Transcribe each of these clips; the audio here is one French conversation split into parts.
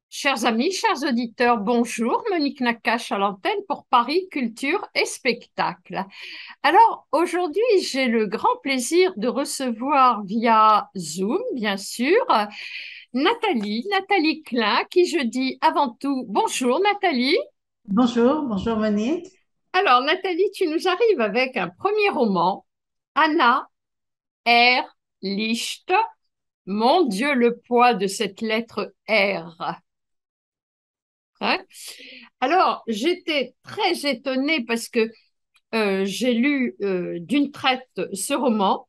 Chers amis, chers auditeurs, bonjour. Monique Nakache à l'antenne pour Paris Culture et Spectacle. Alors, aujourd'hui, j'ai le grand plaisir de recevoir via Zoom, bien sûr, Nathalie Klein, qui je dis avant tout bonjour Nathalie. Bonjour, bonjour Monique. Alors, Nathalie, tu nous arrives avec un premier roman, Anna R. Licht. Mon Dieu, le poids de cette lettre R. Hein. Alors, j'étais très étonnée parce que j'ai lu d'une traite ce roman.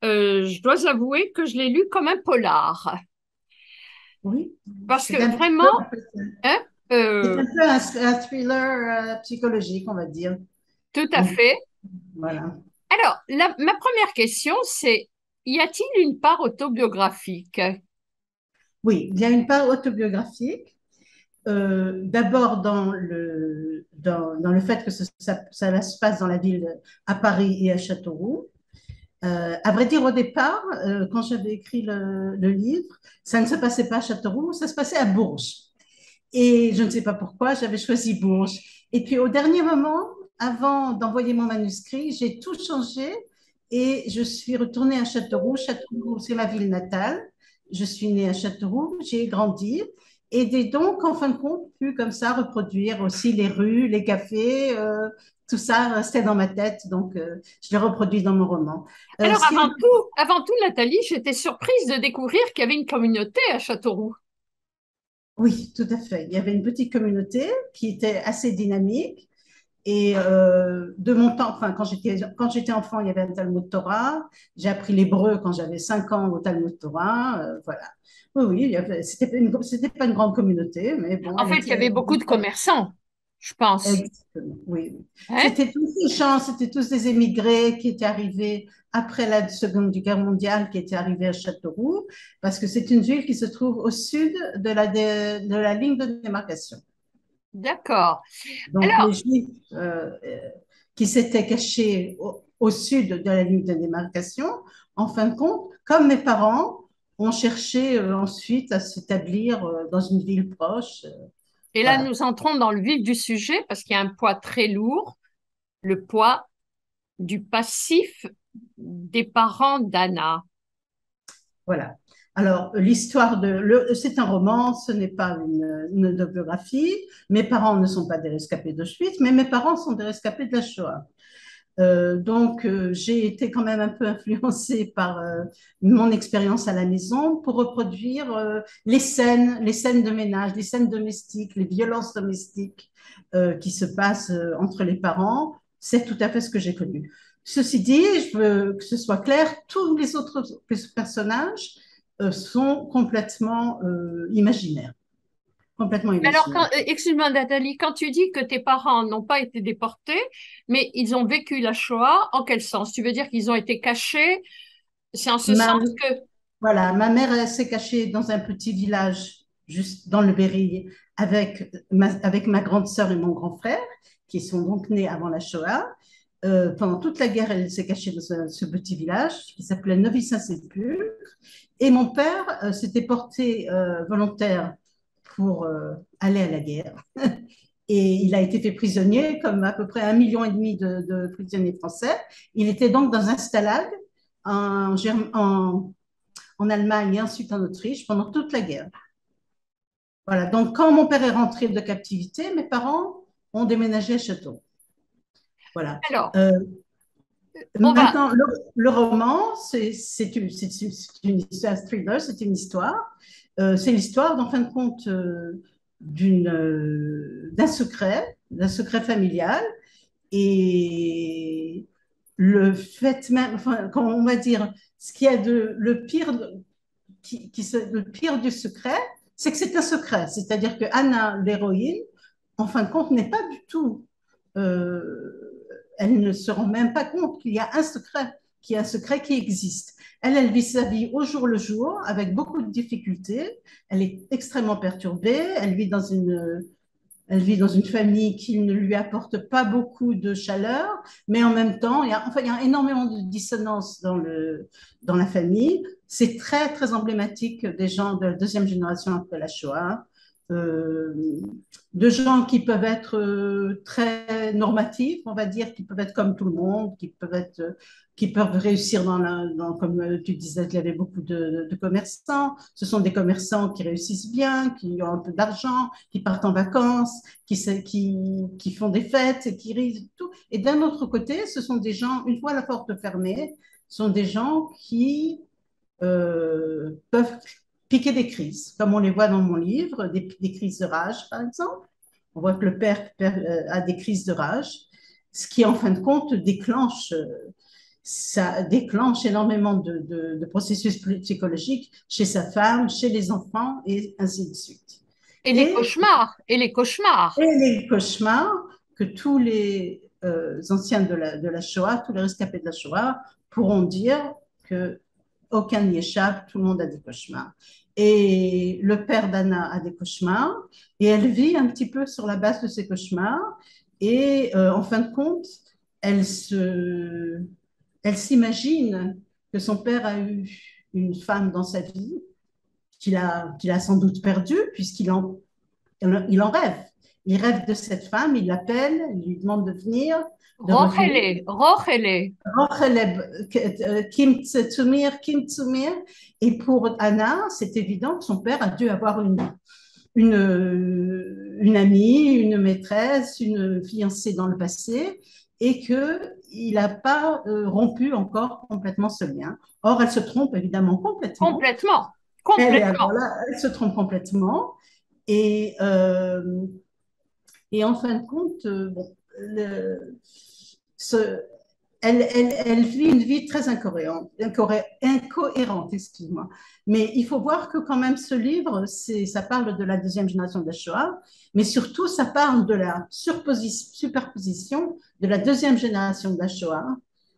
Je dois avouer que je l'ai lu comme un polar. Oui, Parce c'est que un petit peu, vraiment, hein, c'est euh, un peu un thriller psychologique, on va dire. tout à Donc, fait. voilà. Alors, ma première question, c'est, y a-t-il une part autobiographique? Oui, il y a une part autobiographique. D'abord dans le fait que ça se passe dans la ville à Paris et à Châteauroux. À vrai dire, au départ, quand j'avais écrit le livre, ça ne se passait pas à Châteauroux, ça se passait à Bourges. Et je ne sais pas pourquoi, j'avais choisi Bourges. Et puis au dernier moment, avant d'envoyer mon manuscrit, j'ai tout changé et je suis retournée à Châteauroux. Châteauroux, c'est ma ville natale. Je suis née à Châteauroux, j'ai grandi et j'ai donc, en fin de compte, pu comme ça reproduire aussi les rues, les cafés, tout ça restait dans ma tête. Donc, je l'ai reproduit dans mon roman. Alors, Ce qui est avant tout, Nathalie, j'étais surprise de découvrir qu'il y avait une communauté à Châteauroux. Oui, tout à fait. Il y avait une petite communauté qui était assez dynamique. Et de mon temps, enfin, quand j'étais enfant, il y avait un Talmud Torah. J'ai appris l'hébreu quand j'avais 5 ans au Talmud Torah. Voilà. Oui, oui, c'était pas une grande communauté, mais bon, En elle fait, il y était. avait beaucoup de commerçants, je pense. Exactement, oui, oui. Hein. C'était tous des émigrés qui étaient arrivés après la Seconde Guerre mondiale, qui étaient arrivés à Châteauroux, parce que c'est une ville qui se trouve au sud de la ligne de démarcation. D'accord. Donc, les Alors, Juifs qui s'étaient cachés au sud de la ligne de démarcation, en fin de compte, comme mes parents, ont cherché ensuite à s'établir dans une ville proche. et là, Voilà. nous entrons dans le vif du sujet parce qu'il y a un poids très lourd, le poids du passif des parents d'Anna. Voilà. Alors, c'est un roman, ce n'est pas une autobiographie. Mes parents ne sont pas des rescapés d'Auschwitz, mais mes parents sont des rescapés de la Shoah. J'ai été quand même un peu influencée par mon expérience à la maison pour reproduire les scènes de ménage, les scènes domestiques, les violences domestiques qui se passent entre les parents. C'est tout à fait ce que j'ai connu. Ceci dit, je veux que ce soit clair, tous les autres personnages sont complètement imaginaires, complètement Alors, imaginaires. excuse-moi, Nathalie, quand tu dis que tes parents n'ont pas été déportés, mais ils ont vécu la Shoah, en quel sens? Tu veux dire qu'ils ont été cachés? C'est en ce Ma, sens que... Voilà, ma mère elle s'est cachée dans un petit village juste dans le Berry avec ma grande sœur et mon grand frère, qui sont donc nés avant la Shoah. Pendant toute la guerre, elle s'est cachée dans ce petit village qui s'appelait Novi-Saint-Sépulcre. Et mon père s'était porté volontaire pour aller à la guerre. Et il a été fait prisonnier, comme à peu près 1,5 million de prisonniers français. Il était donc dans un stalag en Allemagne et ensuite en Autriche pendant toute la guerre. Voilà. Donc, quand mon père est rentré de captivité, mes parents ont déménagé à Château. Voilà. Alors, Euh, on va... Maintenant, le roman, c'est une histoire, un thriller, c'est une histoire. C'est l'histoire, en fin de compte, d'un secret familial. Et le fait même, enfin, comment on va dire, ce qui est le pire le pire du secret, c'est que c'est un secret. C'est-à-dire que Anna, l'héroïne, en fin de compte, n'est pas du tout. Elle ne se rend même pas compte qu'il y a un secret qui est un secret qui existe. Elle vit sa vie au jour le jour, avec beaucoup de difficultés. Elle est extrêmement perturbée. Elle vit dans une famille qui ne lui apporte pas beaucoup de chaleur, mais en même temps, il y a énormément de dissonance dans la famille. C'est très, très emblématique des gens de la deuxième génération après la Shoah, euh, de gens qui peuvent être très normatifs, on va dire, qui peuvent être comme tout le monde, qui peuvent réussir comme tu disais, il y avait beaucoup de commerçants. Ce sont des commerçants qui réussissent bien, qui ont un peu d'argent, qui partent en vacances, qui font des fêtes, qui rient, tout. Et d'un autre côté, ce sont des gens, une fois la porte fermée, ce sont des gens qui peuvent piquer des crises, comme on les voit dans mon livre, des crises de rage, par exemple. On voit que le père a des crises de rage, ce qui, en fin de compte, ça déclenche énormément de processus psychologiques chez sa femme, chez les enfants, et ainsi de suite. Et les Et, cauchemars, et les cauchemars. et les cauchemars que tous les anciens de la Shoah, tous les rescapés de la Shoah, pourront dire que aucun n'y échappe, tout le monde a des cauchemars. Et le père d'Anna a des cauchemars, et elle vit un petit peu sur la base de ces cauchemars, et en fin de compte, elle se, elle s'imagine que son père a eu une femme dans sa vie, qu'il a sans doute perdue, il en rêve. Il rêve de cette femme, il l'appelle, il lui demande de venir, de revenir. Rochele, Rochele. Kim Tsumir. Et pour Anna, c'est évident que son père a dû avoir une amie, une maîtresse, une fiancée dans le passé, et qu'il n'a pas rompu encore complètement ce lien. Or, elle se trompe évidemment complètement. Complètement, complètement. Alors là, elle se trompe complètement. Et, et en fin de compte, bon, ce, elle vit une vie très incohérente, excuse-moi. Mais il faut voir que quand même ce livre, ça parle de la deuxième génération de la Shoah, mais surtout ça parle de la superposition de la deuxième génération de la Shoah dans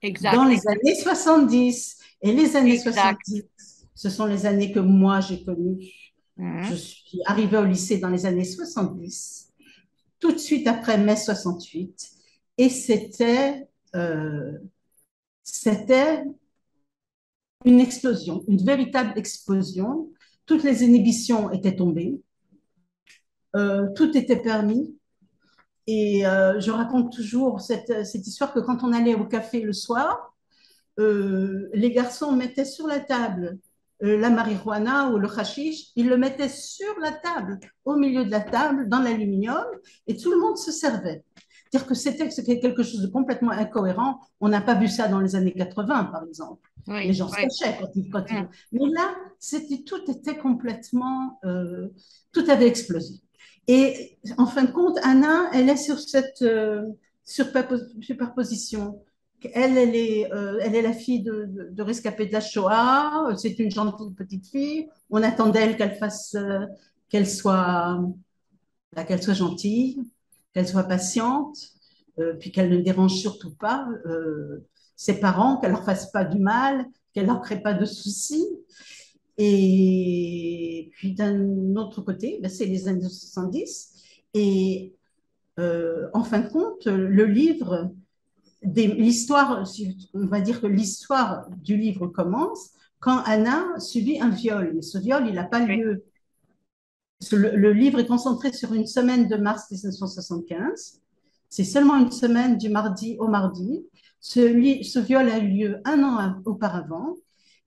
Exact, les années 70. Et les années exact. 70, ce sont les années que moi j'ai connues. Je Mhm. suis arrivée au lycée dans les années 70, tout de suite après mai 68, et euh, c'était une explosion, une véritable explosion. Toutes les inhibitions étaient tombées, tout était permis. Et je raconte toujours cette histoire que quand on allait au café le soir, les garçons mettaient sur la table la marijuana ou le hashish, ils le mettaient sur la table, au milieu de la table, dans l'aluminium, et tout le monde se servait. C'est-à-dire que c'était quelque chose de complètement incohérent. On n'a pas vu ça dans les années 80, par exemple. Les Oui, gens se oui. cachaient quand ils... Mhm. Mais là, tout était complètement... tout avait explosé. Et en fin de compte, Anna, elle est sur cette superposition. Elle est la fille de rescapée de la Shoah. C'est une gentille petite fille. On attendait qu'elle soit, qu'elle soit gentille, qu'elle soit patiente, puis qu'elle ne dérange surtout pas ses parents, qu'elle leur fasse pas du mal, qu'elle leur crée pas de soucis. Et puis d'un autre côté, ben, c'est les années 70. Et en fin de compte, le livre l'histoire, on va dire que l'histoire du livre commence quand Anna subit un viol. Mais ce viol, il n'a pas Oui, lieu. Le livre est concentré sur une semaine de mars 1975. C'est seulement une semaine du mardi au mardi. Ce viol a eu lieu un an auparavant,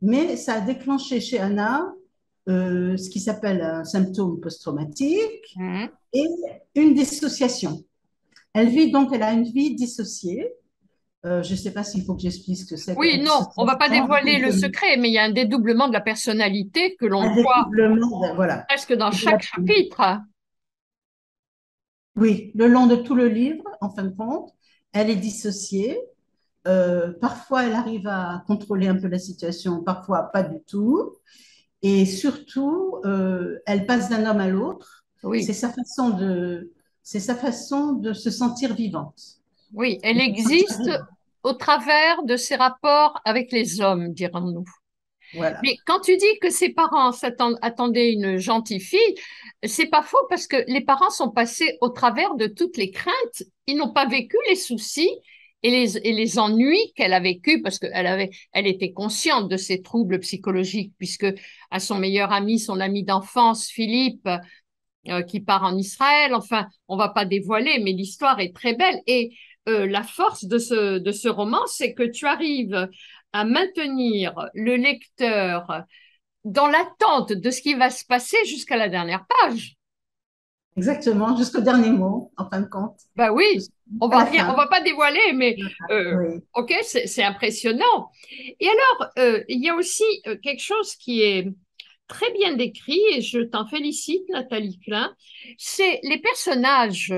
mais ça a déclenché chez Anna ce qui s'appelle un symptôme post-traumatique mhm. et une dissociation. Elle a une vie dissociée. Je ne sais pas s'il faut que j'explique ce que c'est que la Oui, non, on va pas dissociation. dévoiler le secret, mais il y a un dédoublement de la personnalité que l'on Un voit dédoublement, voilà. presque dans chaque chapitre. Oui, le long de tout le livre, en fin de compte, elle est dissociée. Parfois, elle arrive à contrôler un peu la situation, parfois pas du tout. Et surtout, elle passe d'un homme à l'autre. C'est Oui, sa façon c'est sa façon de se sentir vivante. oui, elle De se sentir existe vivante. au travers de ses rapports avec les hommes, dirons-nous. Voilà. Mais quand tu dis que ses parents attendaient une gentille fille, c'est pas faux parce que les parents sont passés au travers de toutes les craintes. Ils n'ont pas vécu les soucis et les ennuis qu'elle a vécu parce elle était consciente de ses troubles psychologiques puisque à son meilleur ami, son ami d'enfance, Philippe, qui part en Israël. Enfin, on va pas dévoiler, mais l'histoire est très belle. Et la force de ce roman, c'est que tu arrives à maintenir le lecteur dans l'attente de ce qui va se passer jusqu'à la dernière page. Exactement, jusqu'au dernier mot, en fin de compte. Ben oui, À la on fin. va pas dévoiler, mais Oui. ok, c'est impressionnant. Et alors, il y a aussi quelque chose qui est très bien décrit, et je t'en félicite, Nathalie Klein, c'est les personnages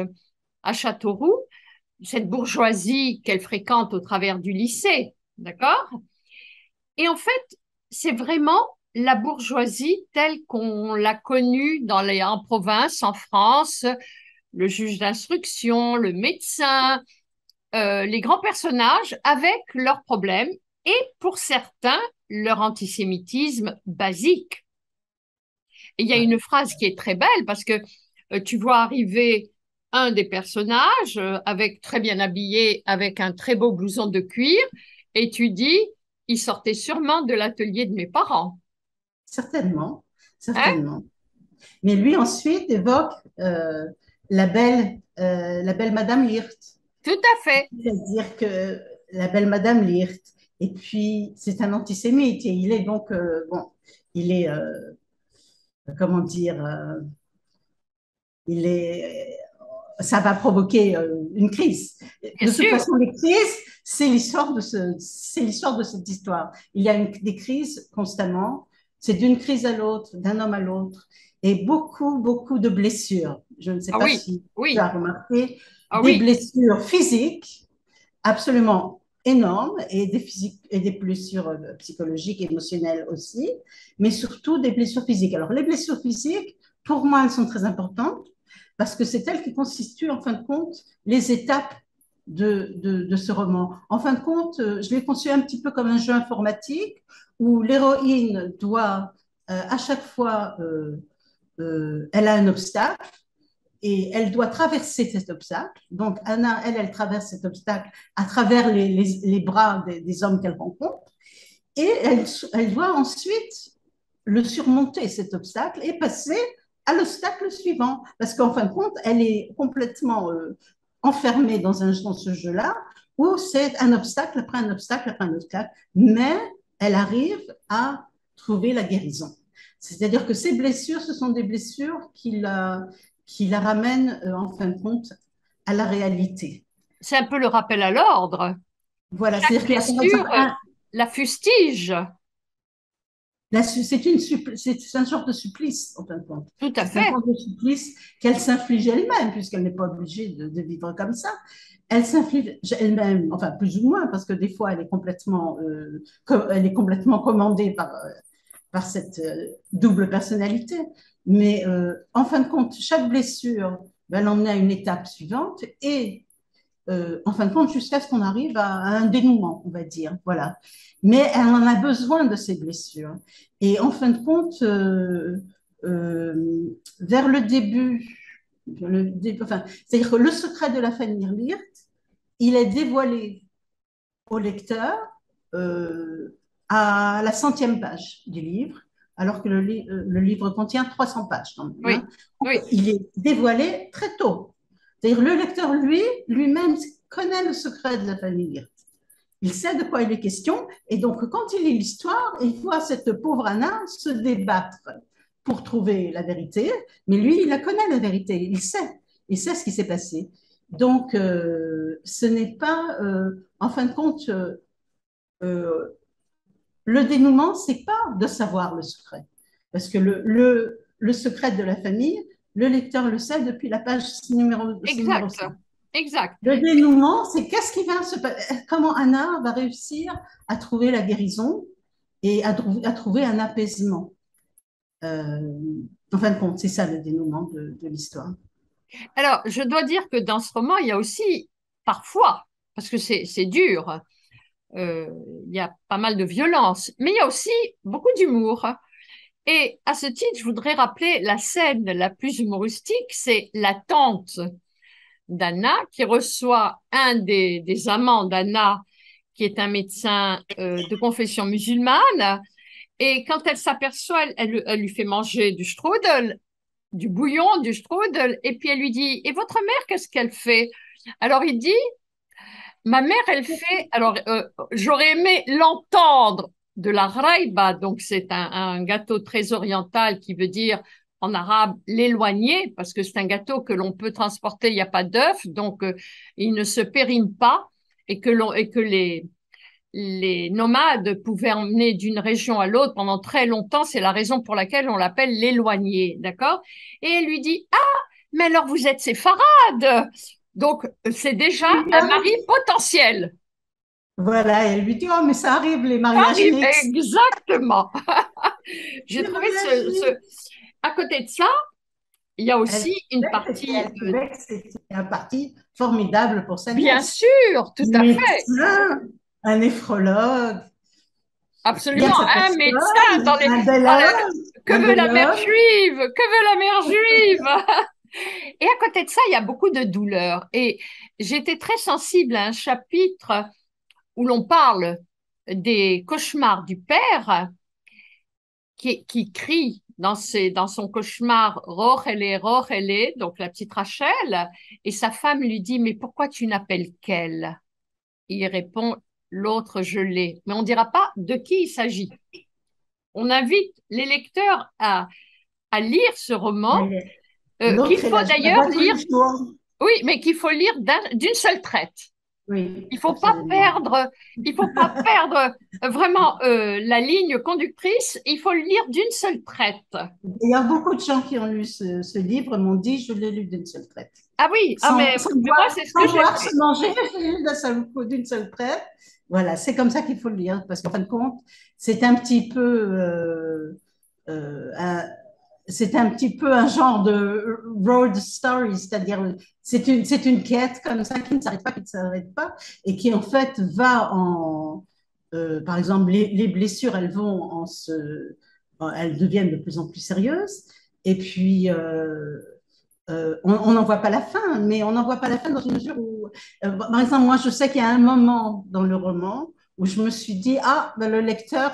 à Châteauroux, cette bourgeoisie qu'elle fréquente au travers du lycée, d'accord? Et en fait, c'est vraiment la bourgeoisie telle qu'on l'a connue en province, en France, le juge d'instruction, le médecin, les grands personnages avec leurs problèmes et pour certains, leur antisémitisme basique. Et il y a Ouais. une phrase qui est très belle parce que tu vois arriver un des personnages avec très bien habillé, avec un très beau blouson de cuir, et tu dis, il sortait sûrement de l'atelier de mes parents. Certainement, Hein? certainement. Mais lui ensuite évoque la belle Madame Hirth. Tout à fait. C'est-à-dire que la belle Madame Hirth, et puis c'est un antisémite, et il est donc, bon, il est, comment dire, il est, ça va provoquer une crise. Bien De toute sûr. façon, les crises, c'est l'histoire de cette histoire. Il y a des crises constamment. C'est d'une crise à l'autre, d'un homme à l'autre, et beaucoup, beaucoup de blessures. Je ne sais Ah pas oui, si tu as oui, remarqué ah des oui, blessures physiques absolument énormes et des blessures psychologiques, émotionnelles aussi, mais surtout des blessures physiques. Alors, les blessures physiques, pour moi, elles sont très importantes parce que c'est elles qui constituent, en fin de compte, les étapes de ce roman. En fin de compte, je l'ai conçu un petit peu comme un jeu informatique où l'héroïne doit, à chaque fois, elle a un obstacle et elle doit traverser cet obstacle. Donc, Anna, elle traverse cet obstacle à travers les bras des hommes qu'elle rencontre. Et elle doit ensuite le surmonter, cet obstacle, et passer à l'obstacle suivant. Parce qu'en fin de compte, elle est complètement enfermée dans ce jeu-là, où c'est un obstacle après un obstacle après un obstacle. Mais elle arrive à trouver la guérison. C'est-à-dire que ces blessures, ce sont des blessures qui la ramènent, en fin de compte, à la réalité. c'est un peu le rappel à l'ordre. Voilà, Chaque c'est-à-dire qu'il y a par exemple blessure la fustige. c'est un genre de supplice, en fin de compte. Tout à C'est un fait. genre de supplice qu'elle s'inflige elle-même, puisqu'elle n'est pas obligée de vivre comme ça. Elle s'inflige elle-même, enfin plus ou moins, parce que des fois elle est complètement commandée par cette double personnalité. Mais en fin de compte, chaque blessure va l'emmener à une étape suivante et en fin de compte, jusqu'à ce qu'on arrive à un dénouement, on va dire. Voilà. Mais elle en a besoin de ces blessures. Et en fin de compte, vers enfin, c'est-à-dire que le secret de la famille Lirt, il est dévoilé au lecteur à la 100e page du livre, alors que le livre contient 300 pages quand même. Hein. Oui, oui. Il est dévoilé très tôt. C'est-à-dire le lecteur, lui-même, connaît le secret de la famille Wirth. Il sait de quoi il est question, et donc quand il lit l'histoire, il voit cette pauvre Anna se débattre pour trouver la vérité, mais lui, il la connaît la vérité, il sait ce qui s'est passé. Donc, ce n'est pas, en fin de compte, euh, le dénouement, c'est pas de savoir le secret. Parce que le secret de la famille, le lecteur le sait depuis la page numéro Exact. 100. Exact. Le dénouement, c'est qu'est-ce qui va se passer, comment Anna va réussir à trouver la guérison et à trouver un apaisement. Euh, en fin de compte, c'est ça le dénouement de l'histoire. Alors, je dois dire que dans ce roman, il y a aussi, parfois, parce que c'est dur, Euh, il y a pas mal de violence, mais il y a aussi beaucoup d'humour. Et à ce titre, je voudrais rappeler la scène la plus humoristique, c'est la tante d'Anna qui reçoit un des amants d'Anna, qui est un médecin de confession musulmane. Et quand elle s'aperçoit, elle lui fait manger du strudel, du bouillon, du strudel, et puis elle lui dit, et votre mère, qu'est-ce qu'elle fait? Alors il dit, ma mère, elle fait, alors j'aurais aimé l'entendre de la raïba, donc c'est un gâteau très oriental qui veut dire en arabe l'éloigné, parce que c'est un gâteau que l'on peut transporter, il n'y a pas d'œuf, donc il ne se périme pas et que les nomades pouvaient emmener d'une région à l'autre pendant très longtemps. C'est la raison pour laquelle on l'appelle l'éloigné, d'accord? Et elle lui dit, ah, mais alors vous êtes séfarade. Donc, c'est déjà un mari potentiel. Voilà, elle lui dit, oh, mais ça arrive, les mariages Arrive, mixtes. exactement. J'ai Les trouvé mariages mixtes. À côté de ça, il y a aussi une Elle partie, trouvait que c'était un parti formidable pour sa bien nièce. sûr, tout à fait, Médecin, un néphrologue, absolument, bien sa un personne, médecin un bel homme, que un veut bel la mère homme. juive? Que veut la mère juive? Et à côté de ça, il y a beaucoup de douleur. Et j'étais très sensible à un chapitre où l'on parle des cauchemars du père qui crie dans son cauchemar Rochelle, donc la petite Rachel, et sa femme lui dit, mais pourquoi tu n'appelles qu'elle? Il répond, l'autre je l'ai. Mais on ne dira pas de qui il s'agit. On invite les lecteurs à lire ce roman, qu'il L'autre, faut je la d'ailleurs vois tous lire, les jours. oui, mais qu'il faut lire d'une seule traite. Oui, Il faut pas absolument. perdre, il faut pas perdre vraiment la ligne conductrice. Il faut le lire d'une seule traite. Il y a beaucoup de gens qui ont lu ce livre m'ont dit, je l'ai lu d'une seule traite. Ah oui, ah mais moi c'est ce que Sans j'ai voir se fait. manger, je l'ai lu d'une seule traite. Voilà, c'est comme ça qu'il faut le lire, parce qu'en fin de compte, c'est un petit peu, euh, un, c'est un petit peu un genre de road story, c'est-à-dire c'est une quête comme ça qui ne s'arrête pas, et qui en fait va par exemple, les blessures, elles deviennent de plus en plus sérieuses, et puis on n'en voit pas la fin, mais on n'en voit pas la fin dans une mesure où, par exemple, moi, je sais qu'il y a un moment dans le roman où je me suis dit, ah, ben, le lecteur,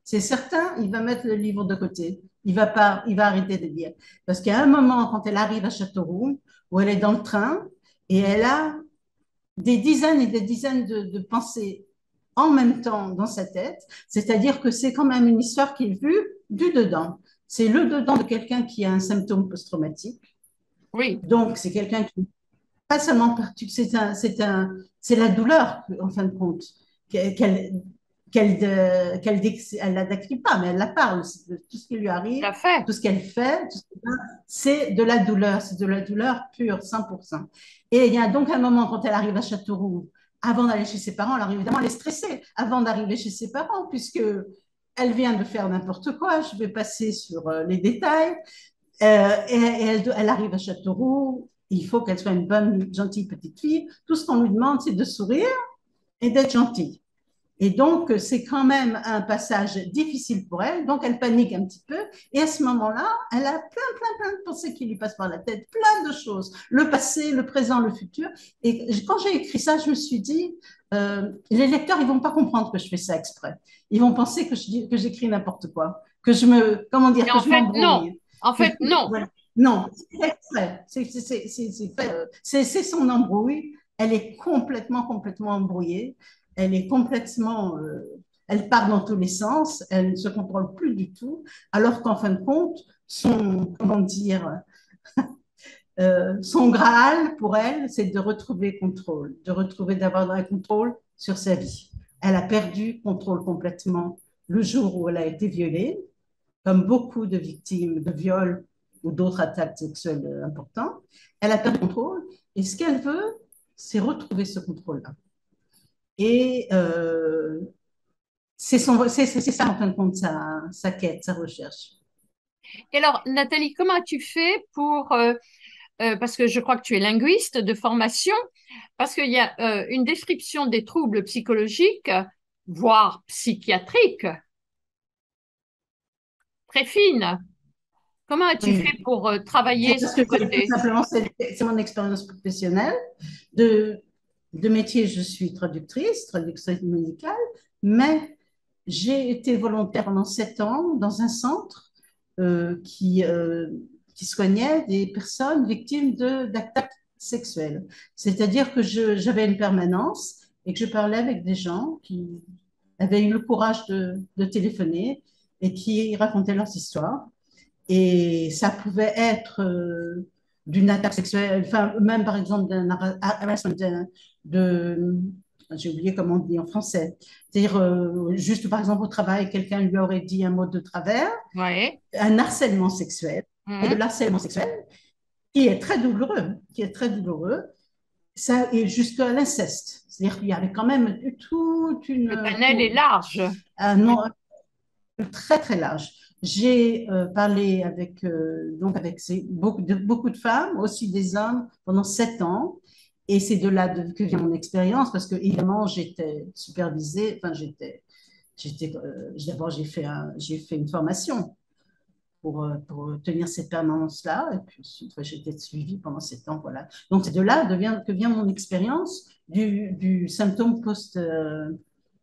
c'est certain, il va mettre le livre de côté. Il va arrêter de lire. Parce qu'il y a un moment, quand elle arrive à Châteauroux, où elle est dans le train et elle a des dizaines et des dizaines de pensées en même temps dans sa tête. C'est-à-dire que c'est quand même une histoire qui est vue du dedans. C'est le dedans de quelqu'un qui a un symptôme post-traumatique. Oui, Donc, c'est quelqu'un qui, pas seulement, c'est la douleur, en fin de compte, qu'elle, elle la décrit pas, mais elle la parle. Tout ce qui lui tout arrive, à fait. tout ce qu'elle fait, c'est de la douleur, c'est de la douleur pure, 100%. Et il y a donc un moment quand elle arrive à Châteauroux, avant d'aller chez ses parents, alors évidemment, elle est stressée avant d'arriver chez ses parents, puisque elle vient de faire n'importe quoi. Je vais passer sur les détails. Elle arrive à Châteauroux. Il faut qu'elle soit une bonne, gentille petite fille. Tout ce qu'on lui demande, c'est de sourire et d'être gentille. Et donc, c'est quand même un passage difficile pour elle. Donc, elle panique un petit peu. Et à ce moment-là, elle a plein de pensées qui lui passent par la tête, plein de choses. Le passé, le présent, le futur. Et quand j'ai écrit ça, je me suis dit, les lecteurs, ils vont pas comprendre que je fais ça exprès. Ils vont penser que j'écris n'importe quoi, que comment dire, Mais que en je fait, non. m'embrouille. En fait, non. Voilà. Non, c'est exprès. C'est son embrouille. Elle est complètement embrouillée. Elle est complètement, elle part dans tous les sens, elle ne se contrôle plus du tout, alors qu'en fin de compte, comment dire, son Graal pour elle, c'est de retrouver contrôle, d'avoir un contrôle sur sa vie. Elle a perdu contrôle complètement le jour où elle a été violée, comme beaucoup de victimes de viols ou d'autres attaques sexuelles importantes. Elle a perdu contrôle et ce qu'elle veut, c'est retrouver ce contrôle-là. Et c'est ça, en fin de compte, sa quête, sa recherche. Et alors, Nathalie, comment as-tu fait parce que je crois que tu es linguiste de formation, parce qu'il y a une description des troubles psychologiques voire psychiatrique, très fine. Comment as-tu fait Oui, pour c'est travailler ce parce que tout côté? simplement, c'est mon expérience professionnelle. De, de métier, je suis traductrice médicale, mais j'ai été volontaire pendant 7 ans dans un centre euh, qui, euh, qui soignait des personnes victimes d'attaques sexuelles. C'est-à-dire que j'avais une permanence et que je parlais avec des gens qui avaient eu le courage de téléphoner et qui racontaient leurs histoires. Et ça pouvait être d'une attaque sexuelle, enfin, même par exemple d'un harassment, de, j'ai oublié comment on dit en français, c'est-à-dire juste par exemple au travail, quelqu'un lui aurait dit un mot de travers, Oui. un harcèlement sexuel, et de Mhm. l'harcèlement sexuel qui est très douloureux, ça, et jusqu'à l'inceste. C'est-à-dire qu'il y avait quand même toute Le une, panel est large. un, nom très très large. J'ai parlé avec, beaucoup de femmes, aussi des hommes, pendant 7 ans. Et c'est de là que vient mon expérience, parce que évidemment, j'étais supervisée, enfin, d'abord, j'ai fait une formation pour tenir cette permanence-là. Et puis ensuite, j'ai été suivie pendant 7 ans. Voilà. Donc, c'est de là que vient mon expérience du symptôme post,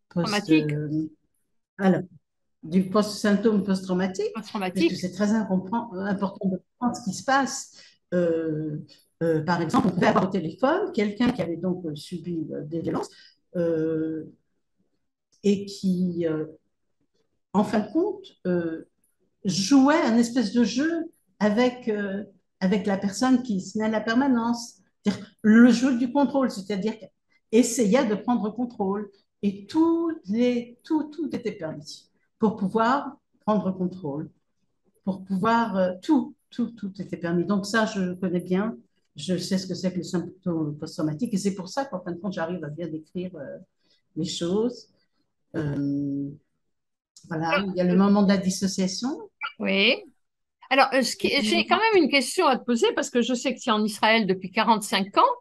Traumatique, euh, alors, du post-symptôme post-traumatique, parce que post-traumatique. c'est très important de comprendre ce qui se passe. Euh, Par exemple, on pouvait avoir au téléphone quelqu'un qui avait donc subi des violences euh, et qui, en fin de compte, jouait un espèce de jeu avec la personne qui se met à la permanence. C'est-à-dire le jeu du contrôle, c'est-à-dire essayait de prendre contrôle. Et tout était permis pour pouvoir prendre contrôle, pour pouvoir tout était permis. Donc ça, je connais bien. Je sais ce que c'est que le symptôme post-traumatique et c'est pour ça qu'en fin de compte, j'arrive à bien décrire les choses. Euh, voilà, il y a le moment de la dissociation. Oui. Alors, j'ai quand même une question à te poser parce que je sais que tu es en Israël depuis 45 ans,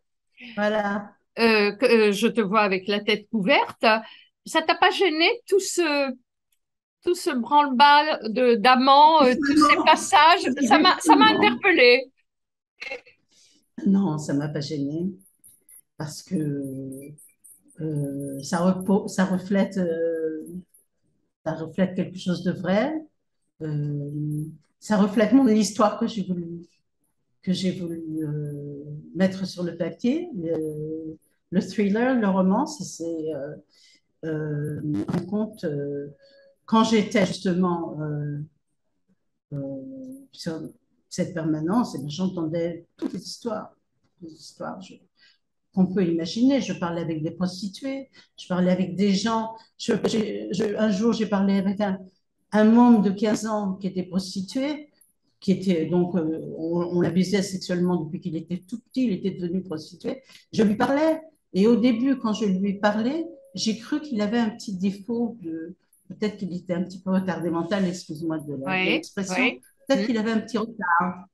Voilà. que je te vois avec la tête couverte. Ça t'a pas gêné tout ce branle-bas d'amants, tous ces passages? Ça m'a Effectivement. interpellée. Non, ça ne m'a pas gênée parce que ça reflète quelque chose de vrai. Euh, Ça reflète mon histoire que j'ai voulu mettre sur le papier. Le thriller, le roman, en compte, quand j'étais justement sur cette permanence, et j'entendais toutes les histoires qu'on peut imaginer. Je parlais avec des prostituées, je parlais avec des gens. Un jour, j'ai parlé avec un membre de 15 ans qui était prostitué, qui était donc, on l'abusait sexuellement depuis qu'il était tout petit, il était devenu prostitué. Je lui parlais, et au début, quand je lui parlais, j'ai cru qu'il avait un petit défaut peut-être qu'il était un petit peu retardé mental, excuse-moi de Oui, l'expression, oui. peut-être Hmm. qu'il avait un petit retard.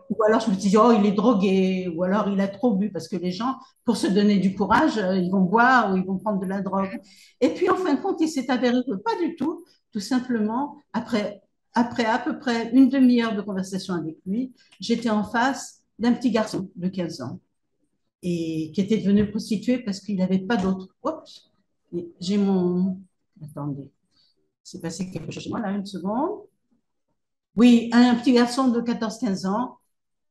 Ou alors je me dis, oh, il est drogué, ou alors il a trop bu, parce que les gens, pour se donner du courage, ils vont boire ou ils vont prendre de la drogue. Et puis en fin de compte, il s'est avéré que pas du tout, tout simplement, après à peu près une demi-heure de conversation avec lui, j'étais en face d'un petit garçon de 15 ans et qui était devenu prostitué parce qu'il n'avait pas d'autre. Oups, j'ai mon... Attendez, c'est passé quelque chose chez moi là, une seconde. Oui, un petit garçon de 14 15 ans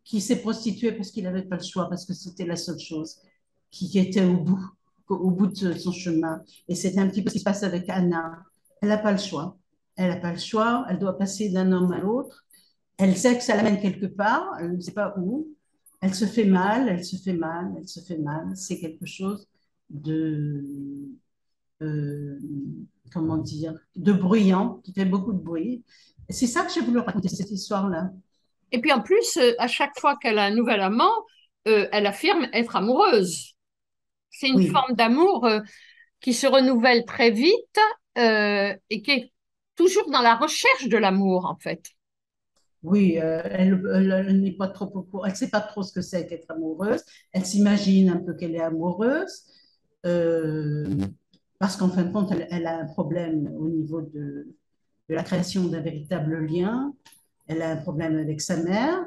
qui s'est prostitué parce qu'il n'avait pas le choix, parce que c'était la seule chose qui était au bout de son chemin. Et c'est un petit peu ce qui se passe avec Anna. Elle n'a pas le choix. Elle n'a pas le choix. Elle doit passer d'un homme à l'autre. Elle sait que ça l'amène quelque part. Elle ne sait pas où. Elle se fait mal, elle se fait mal, elle se fait mal. C'est quelque chose de, euh, comment dire, de bruyant, qui fait beaucoup de bruit. Et c'est ça que j'ai voulu raconter, cette histoire-là. Et puis en plus, à chaque fois qu'elle a un nouvel amant, elle affirme être amoureuse. C'est une Oui, forme d'amour qui se renouvelle très vite et qui est toujours dans la recherche de l'amour, en fait. oui, elle n'est pas trop elle sait pas trop ce que c'est qu'être amoureuse. Elle s'imagine un peu qu'elle est amoureuse. Euh, parce qu'en fin de compte, elle a un problème au niveau de la création d'un véritable lien. Elle a un problème avec sa mère.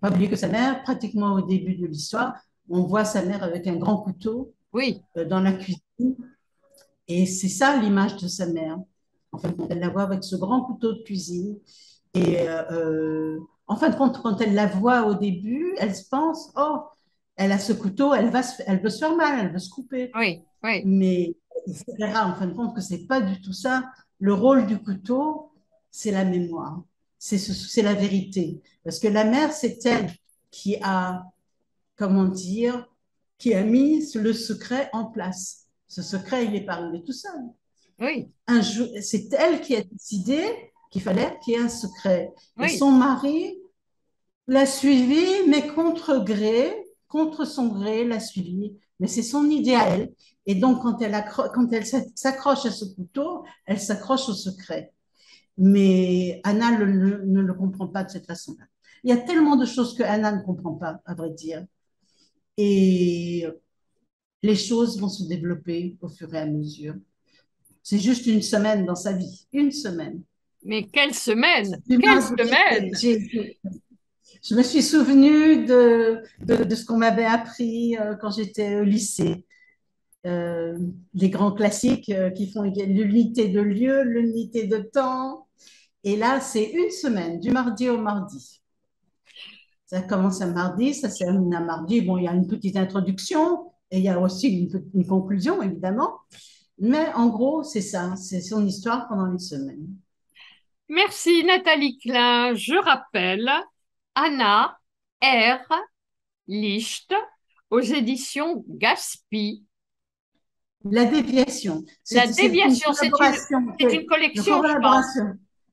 Pas oublier que sa mère, pratiquement au début de l'histoire, on voit sa mère avec un grand couteau Oui, dans la cuisine. Et c'est ça l'image de sa mère. En fin de compte, elle la voit avec ce grand couteau de cuisine. Et en fin de compte, quand elle la voit au début, elle se pense, oh, elle a ce couteau, elle veut se faire mal, elle veut se couper. oui, oui, Mais il se verra en fin de compte que c'est pas du tout ça. Le rôle du couteau, c'est la mémoire, c'est la vérité. Parce que la mère, c'est elle qui a, comment dire, qui a mis le secret en place. Ce secret, il n'est pas arrivé tout seul. oui, Un jour, c'est elle qui a décidé qu'il fallait qu'il y ait un secret. Et oui, son mari l'a suivi, mais contre gré, contre son gré, l'a suivi. Mais c'est son idée à elle. Et donc, quand elle s'accroche à ce couteau, elle s'accroche au secret. Mais Anna ne le comprend pas de cette façon-là. Il y a tellement de choses que Anna ne comprend pas, à vrai dire. Et les choses vont se développer au fur et à mesure. C'est juste une semaine dans sa vie. Une semaine. mais quelle semaine, Du quelle mardi, semaine! je me suis souvenue de ce qu'on m'avait appris quand j'étais au lycée. Euh, les grands classiques qui font l'unité de lieu, l'unité de temps. Et là, c'est une semaine, du mardi au mardi. Ça commence un mardi, ça se termine un mardi. Bon, il y a une petite introduction et il y a aussi une conclusion, évidemment. Mais en gros, c'est ça, c'est son histoire pendant une semaine. Merci Nathalie Klein. Je rappelle Anna R. Licht aux éditions Gaspi. La déviation, La c'est une déviation, collaboration, c'est une une collection, je pense. collaboration.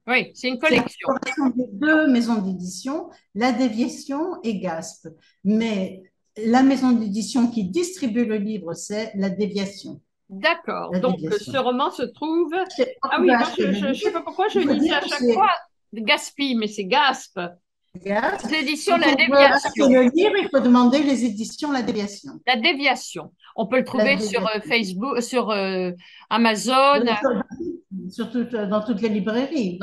Oui, c'est une C'est la collection. collaboration des deux maisons d'édition, La Déviation et Gasp. Mais la maison d'édition qui distribue le livre, c'est La Déviation. D'accord. La Donc, ce Déviation. roman se trouve. Quand Ah tu oui, vas moi, acheter le je sais livre, pas pourquoi je il faut lisais dire à que chaque fois c'est Gaspi, mais c'est Gasp. Gasp. Aux éditions Quand La on veut acheter Déviation. le livre, il faut demander les éditions La Déviation. La Déviation. On peut le La trouver sur Déviation. Facebook, sur Amazon. Oui, surtout dans toutes les librairies.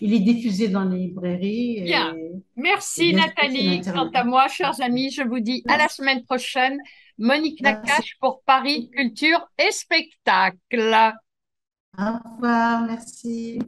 Il est diffusé dans les librairies Bien. et Merci bien sûr sur Nathalie. Quant Internet. à moi, chers amis, je vous dis à la Merci. semaine prochaine. Monique Merci. Nakache pour Paris Culture et Spectacle. Au revoir, merci.